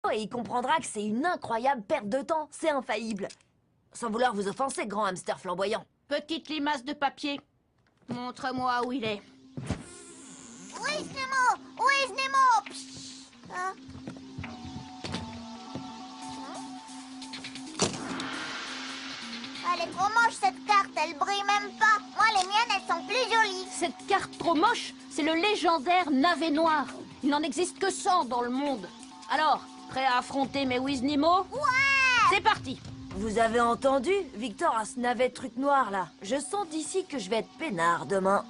et il comprendra que c'est une incroyable perte de temps. C'est infaillible. Sans vouloir vous offenser, grand hamster flamboyant. Petite limace de papier. Montre-moi où il est. Où est Nemo? Où est Nemo? Elle est trop moche cette carte, elle brille même pas. Moi les miennes elles sont plus jolies. Cette carte trop moche, c'est le légendaire navet noir. Il n'en existe que 100 dans le monde. Alors, prêt à affronter mes Wiznimo? Ouais! C'est parti! Vous avez entendu? Victor a ce navet truc noir là. Je sens d'ici que je vais être peinard demain.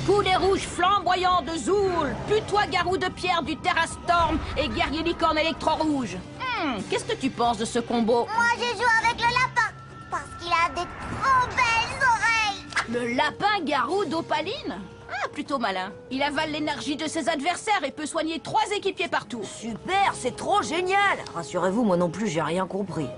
Poulet rouge flamboyant de Zoul, putois garou de pierre du Terrastorm et guerrier licorne électro-rouge. Qu'est-ce que tu penses de ce combo? Moi je joue avec le lapin, parce qu'il a des trop belles oreilles. Le lapin garou d'Opaline? Ah, plutôt malin. Il avale l'énergie de ses adversaires et peut soigner 3 équipiers partout. Super, c'est trop génial! Rassurez-vous, moi non plus, j'ai rien compris.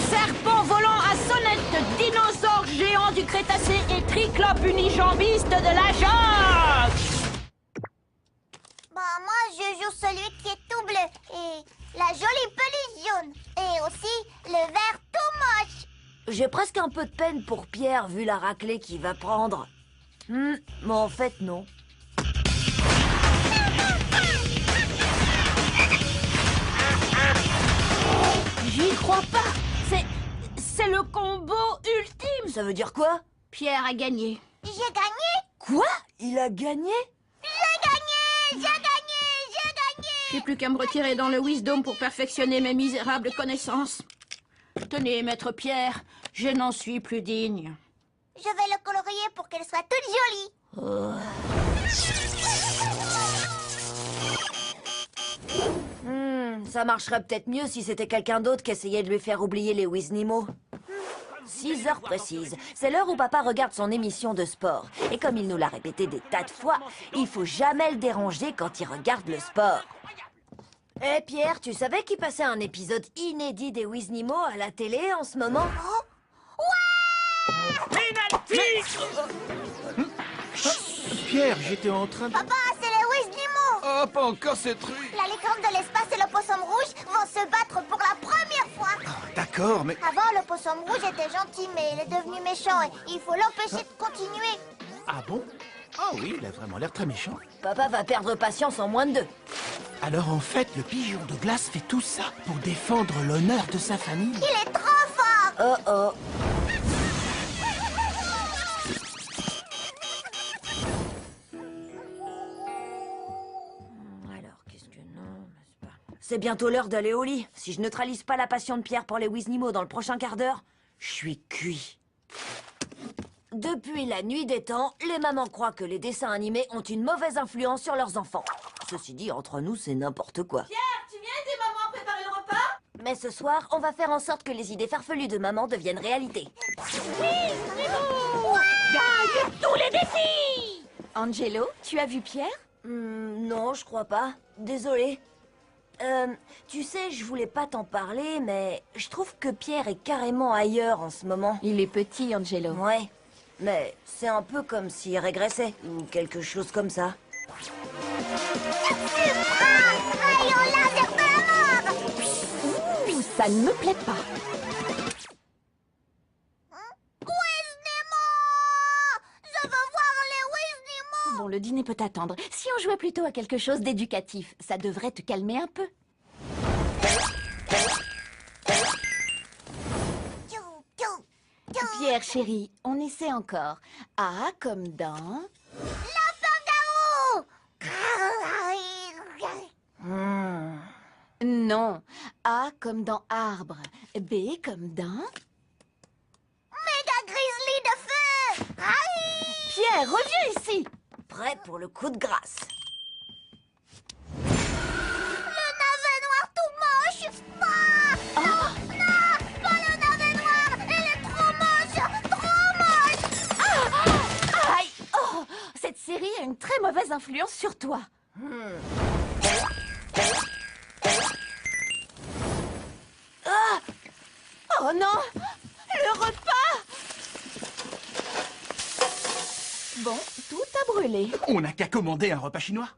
Serpent volant à sonnette, dinosaure géant du Crétacé et triclope unijambiste de la jungle. Bah moi je joue celui qui est tout bleu et la jolie peluche jaune et aussi le vert tout moche. J'ai presque un peu de peine pour Pierre, vu la raclée qu'il va prendre. Mais en fait, non. J'y crois pas. C'est le combo ultime. Ça veut dire quoi? Pierre a gagné. J'ai gagné. Quoi? Il a gagné? J'ai gagné. J'ai gagné. J'ai gagné. J'ai plus qu'à me retirer dans le Wisdom pour perfectionner mes misérables connaissances. Tenez, maître Pierre, je n'en suis plus digne. Je vais le colorier pour qu'elle soit toute jolie. Ça marcherait peut-être mieux si c'était quelqu'un d'autre qui essayait de lui faire oublier les Wiznimo. 6 heures précises. C'est l'heure où papa regarde son émission de sport. Et comme il nous l'a répété des tas de fois, il faut jamais le déranger quand il regarde le sport. Eh Pierre, tu savais qu'il passait un épisode inédit des Wiznimo à la télé en ce moment? Pierre, j'étais en train de... Papa, c'est les Wiznimo. Oh, pas encore ce truc. La licorne de l'espace et le possum rouge vont se battre pour la première fois. D'accord, mais... Avant, le possum rouge était gentil, mais il est devenu méchant et il faut l'empêcher de continuer. Ah bon? Ah oui, il a vraiment l'air très méchant. Papa va perdre patience en moins de 2. Alors en fait, le pigeon de glace fait tout ça pour défendre l'honneur de sa famille. Il est trop fort. Oh oh. Alors, qu'est-ce que non, c'est pas... C'est bientôt l'heure d'aller au lit. Si je neutralise pas la passion de Pierre pour les Wiznimo dans le prochain quart d'heure, je suis cuit. Depuis la nuit des temps, les mamans croient que les dessins animés ont une mauvaise influence sur leurs enfants. Ceci dit, entre nous, c'est n'importe quoi. Pierre, tu viens aider maman à préparer le repas? Mais ce soir, on va faire en sorte que les idées farfelues de maman deviennent réalité. Gagne tous les défis! Angelo, tu as vu Pierre? Non, je crois pas. Désolé. Tu sais, je voulais pas t'en parler, mais je trouve que Pierre est carrément ailleurs en ce moment. Il est petit, Angelo. Ouais, mais c'est un peu comme s'il régressait, ou quelque chose comme ça. Rayon laser de la mort. Ouh, ça ne me plaît pas. Wiznimo. Je veux voir les Wiznimo. Bon, le dîner peut attendre. Si on jouait plutôt à quelque chose d'éducatif, ça devrait te calmer un peu. Tchou, tchou, tchou. Pierre, chérie, on essaie encore. A comme dans... Lapin-garou. Non. A comme dans arbre. B comme dans... Méga grizzly de feu. Aïe. Pierre, reviens ici. Prêt pour le coup de grâce. Le navet noir tout moche. Ah, non, non, pas le navet noir. Il est trop moche, trop moche. Aïe. Oh, cette série a une très mauvaise influence sur toi. Oh non! Le repas! Bon, tout a brûlé. On n'a qu'à commander un repas chinois.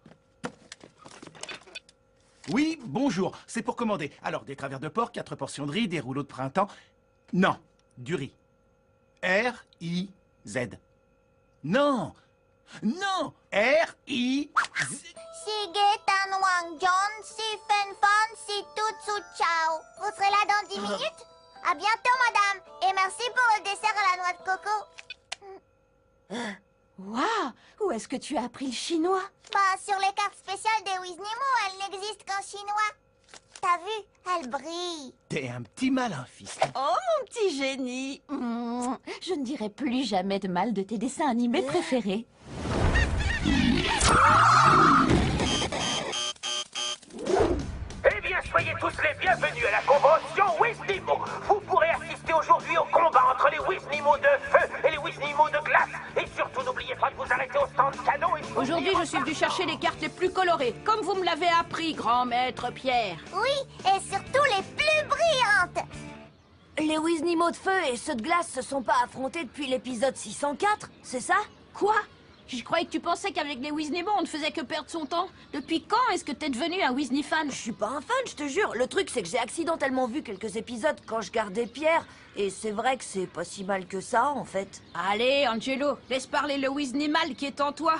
Oui, bonjour, c'est pour commander. Alors, des travers de porc, 4 portions de riz, des rouleaux de printemps. Non, du riz. R-I-Z. Non, non, R-I-Z. Sige Tan Wang John, Si Fen Fan, Si Tutsu Chao. Vous serez là dans 10 minutes? À bientôt, madame. Et merci pour le dessert à la noix de coco. Waouh! Où est-ce que tu as appris le chinois? Bah, sur les cartes spéciales des Wiznimo, elle n'existe qu'en chinois. T'as vu? Elle brille. T'es un petit malin, fils. Oh, mon petit génie! Je ne dirai plus jamais de mal de tes dessins animés préférés. Eh bien, soyez tous les bienvenus à la convention Wiznimo. Vous pourrez assister aujourd'hui au combat entre les Wiznimo de feu et les Wiznimo de glace. Et surtout, n'oubliez pas de vous arrêter au stand canon et... Aujourd'hui, je suis venu chercher les cartes les plus colorées, comme vous me l'avez appris, grand maître Pierre. Oui, et surtout les plus brillantes. Les Wiznimo de feu et ceux de glace se sont pas affrontés depuis l'épisode 604, c'est ça? Quoi? Je croyais que tu pensais qu'avec les Wiznimo, on ne faisait que perdre son temps. Depuis quand est-ce que t'es devenu un Wizni fan? Je suis pas un fan, je te jure. Le truc, c'est que j'ai accidentellement vu quelques épisodes quand je gardais Pierre. Et c'est vrai que c'est pas si mal que ça, en fait. Allez, Angelo, laisse parler le Wiznimal qui est en toi.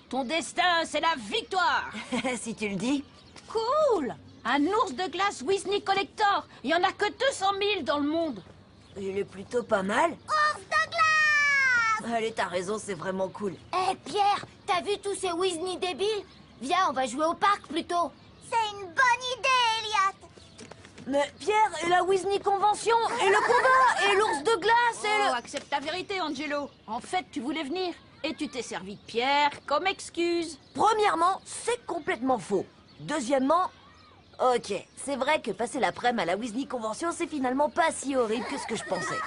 Ton destin, c'est la victoire. Si tu le dis. Cool! Un ours de glace Wizni Collector. Il y en a que 200 000 dans le monde. Il est plutôt pas mal. Ours de glace! Allez, t'as raison, c'est vraiment cool. Eh, Pierre, t'as vu tous ces Wizni débiles? Viens, on va jouer au parc plutôt. C'est une bonne idée, Elliot. Mais Pierre, et la Wizni Convention, et le combat, et l'ours de glace, et Oh, accepte ta vérité, Angelo. En fait, tu voulais venir. Et tu t'es servi de Pierre comme excuse. Premièrement, c'est complètement faux. Deuxièmement, ok, c'est vrai que passer l'après-midi à la Wizni Convention, c'est finalement pas si horrible que ce que je pensais.